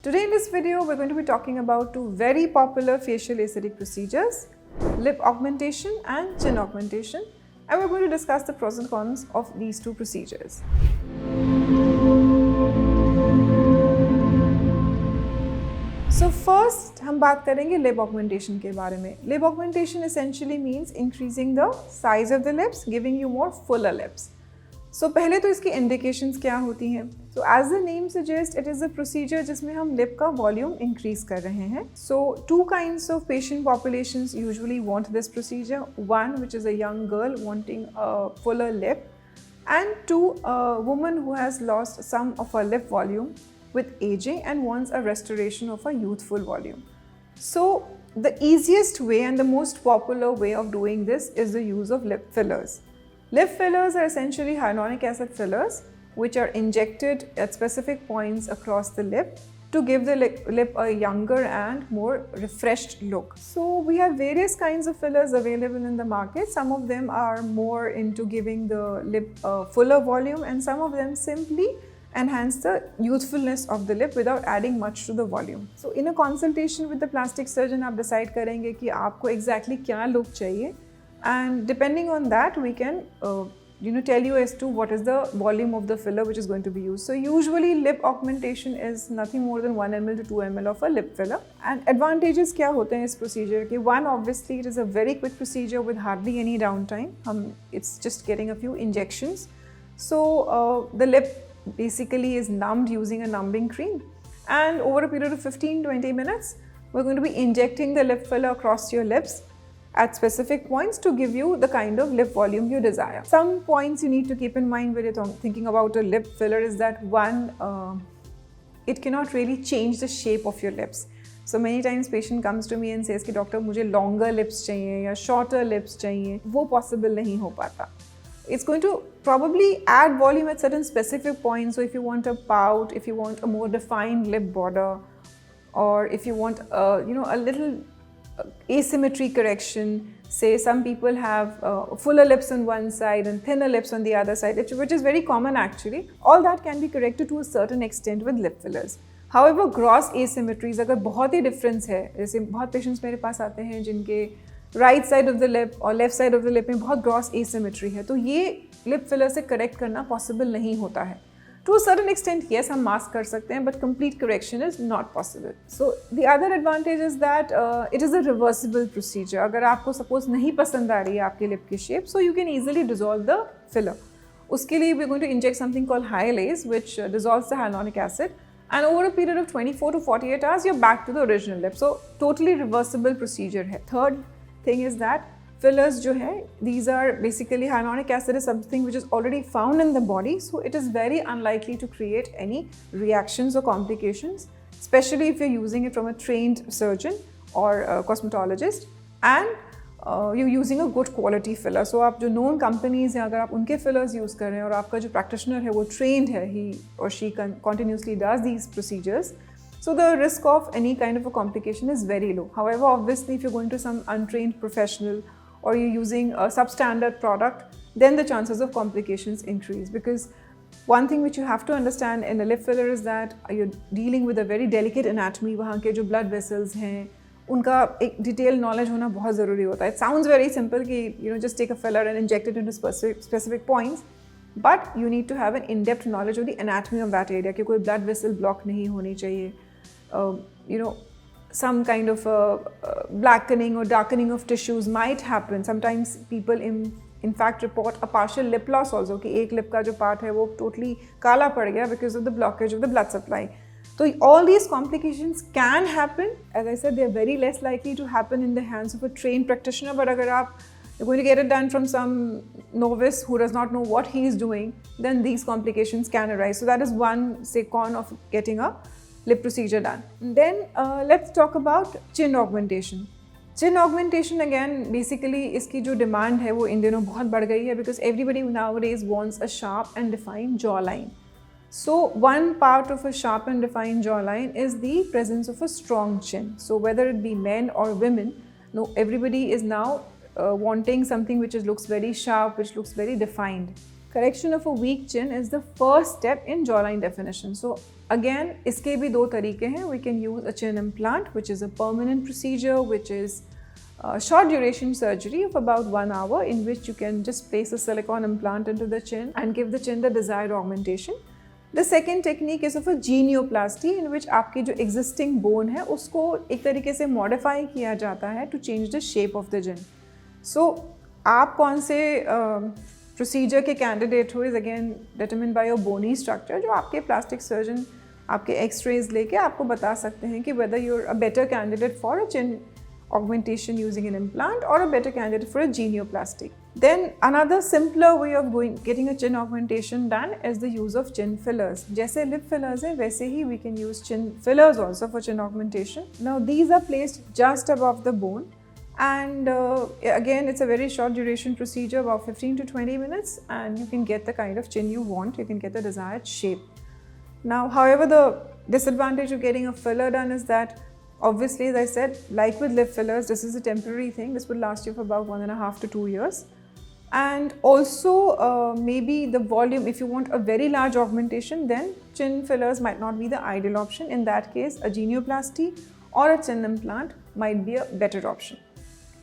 Today in this video, we're going to be talking about two very popular facial aesthetic procedures, lip augmentation and chin augmentation, and we're going to discuss the pros and cons of these two procedures. So first, हम बात करेंगे lip augmentation के बारे में. Lip augmentation essentially means increasing the size of the lips, giving you more fuller lips. So पहले तो इसकी indications क्या होती हैं? So as the name suggests, it is a procedure जिसमें हम lip का volume increase कर रहे हैं. So two kinds of patient populations usually want this procedure. One, which is a young girl wanting a fuller lip, and two, a woman who has lost some of her lip volume with aging and wants a restoration of her youthful volume. So the easiest way and the most popular way of doing this is the use of lip fillers. Lip fillers are essentially hyaluronic acid fillers which are injected at specific points across the lip to give the lip a younger and more refreshed look. So we have various kinds of fillers available in the market. Some of them are more into giving the lip a fuller volume, and some of them simply enhance the youthfulness of the lip without adding much to the volume. So in a consultation with the plastic surgeon, आप decide करेंगे कि आपको exactly क्या look चाहिए, and depending on that we can tell you as to what is the volume of the filler which is going to be used. So usually lip augmentation is nothing more than 1 ml to 2 ml of a lip filler. And advantages क्या होते हैं इस procedure के? One, obviously it is a very quick procedure with hardly any downtime. It's just getting a few injections. So the lip basically is numbed using a numbing cream, and over a period of 15-20 minutes we're going to be injecting the lip filler across your lips at specific points to give you the kind of lip volume you desire. Some points you need to keep in mind when you're thinking about a lip filler is that one, it cannot really change the shape of your lips. So many times patient comes to me and says कि doctor मुझे longer lips चाहिए या shorter lips चाहिए, वो possible नहीं हो पाता. It's going to probably add volume at certain specific points. So if you want a pout, if you want a more defined lip border, or if you want a little asymmetry correction, say some people have fuller lips on one side and thinner lips on the other side, which is very common actually. All that can be corrected to a certain extent with lip fillers. However, gross asymmetries, अगर बहुत ही difference है, जैसे बहुत patients मेरे पास आते हैं जिनके right side of the lip और left side of the lip में बहुत gross asymmetry है, तो ये lip filler से correct करना possible नहीं होता है. To a certain extent, yes, हम mask कर सकते हैं, but complete correction is not possible. So the other advantage is that it is a reversible procedure. अगर आपको suppose नहीं पसंद आ रही है आपके lip की shape, so you can easily dissolve the filler. उसके लिए we're going to inject something called Hyalase, which dissolves the hyaluronic acid, and over a period of 24 to 48 hours, you're back to the original lip. So totally reversible procedure है. Third thing is that fillers जो है, these are basically hyaluronic acid is something which is already found in the body, so it is very unlikely to create any reactions or complications, especially if you're using it from a trained surgeon or a cosmetologist, and you're using a good quality filler. So आप जो known companies हैं, अगर आप उनके fillers use कर रहे हैं और आपका जो practitioner है वो trained है, he or she continuously does these procedures, so the risk of any kind of a complication is very low. However, obviously if you're going to some untrained professional or you're using a substandard product, then the chances of complications increase, because one thing which you have to understand in a lip filler is that you're dealing with a very delicate anatomy. वहाँ के जो blood vessels हैं, उनका एक detailed knowledge होना बहुत ज़रूरी होता है. It sounds very simple कि just take a filler and inject it into specific points, but you need to have an in-depth knowledge of the anatomy of that area कि कोई blood vessel block नहीं होनी चाहिए. Some kind of blackening or darkening of tissues might happen. Sometimes people in fact report a partial lip loss also, कि एक lip का जो part है वो totally काला पड़ गया because of the blockage of the blood supply. So all these complications can happen. As I said, they are very less likely to happen in the hands of a trained practitioner. But अगर you're going to get it done from some novice who does not know what he is doing, then these complications can arise. So that is one, say, con of getting a lip procedure done. Then let's talk about chin augmentation. Chin augmentation, again, basically इसकी जो demand है वो इन दिनों बहुत बढ़ गई है, because everybody nowadays wants a sharp and defined jawline. So one part of a sharp and defined jawline is the presence of a strong chin. So whether it be men or women, everybody is now wanting something which looks very sharp, which looks very defined. correction of a weak chin is the first step in jawline definition. So again, इसके भी दो तरीके हैं. We can use a chin implant, which is a permanent procedure, which is a short duration surgery of about 1 hour, in which you can just place a silicone implant into the chin and give the chin the desired augmentation. The second technique is of a genioplasty, in which आपकी जो existing bone है उसको एक तरीके से modify किया जाता है to change the shape of the chin. So आप कौन से procedure के candidate हो is again determined by your bony structure, जो आपके plastic surgeon आपके x-rays लेके आपको बता सकते हैं कि whether you're a better candidate for a chin augmentation using an implant or a better candidate for a genioplasty. Then another simpler way of getting a chin augmentation done is the use of chin fillers. जैसे lip fillers हैं वैसे ही we can use chin fillers also for chin augmentation. Now these are placed just above the bone, and again it's a very short duration procedure, about 15 to 20 minutes, and you can get the kind of chin you want. You can get the desired shape. Now, however, the disadvantage of getting a filler done is that obviously, as I said, like with lip fillers, this is a temporary thing. This will last you for about 1.5 to 2 years. And also maybe the volume, if you want a very large augmentation, then chin fillers might not be the ideal option. In that case, a genioplasty or a chin implant might be a better option.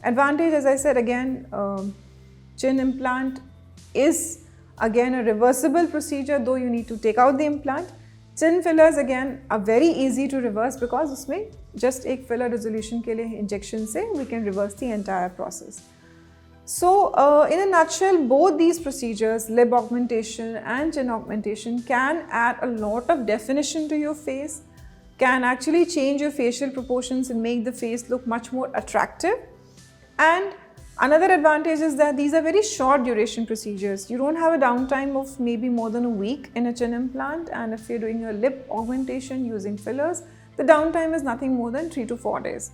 Advantage, as I said, again, chin implant is again a reversible procedure, though you need to take out the implant. Chin fillers again are very easy to reverse because उसमें just एक filler resolution के लिए injection से we can reverse the entire process. So in a nutshell, both these procedures, lip augmentation and chin augmentation, can add a lot of definition to your face, can actually change your facial proportions and make the face look much more attractive. And another advantage is that these are very short duration procedures. You don't have a downtime of maybe more than a week in a chin implant, and if you're doing a lip augmentation using fillers, the downtime is nothing more than 3 to 4 days.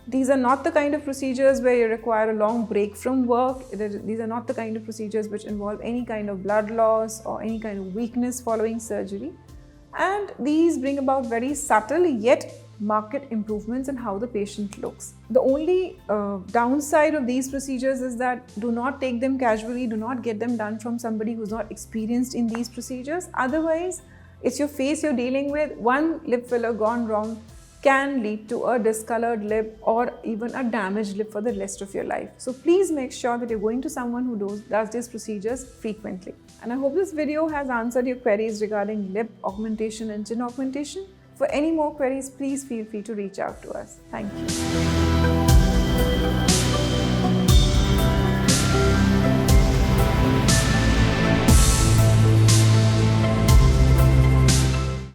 These are not the kind of procedures where you require a long break from work. These are not the kind of procedures which involve any kind of blood loss or any kind of weakness following surgery. And these bring about very subtle yet marked improvements in how the patient looks. The only downside of these procedures is that do not take them casually, do not get them done from somebody who's not experienced in these procedures. Otherwise, it's your face you're dealing with. One lip filler gone wrong can lead to a discolored lip or even a damaged lip for the rest of your life. So please make sure that you're going to someone who does these procedures frequently. And I hope this video has answered your queries regarding lip augmentation and chin augmentation. For any more queries, please feel free to reach out to us. Thank you.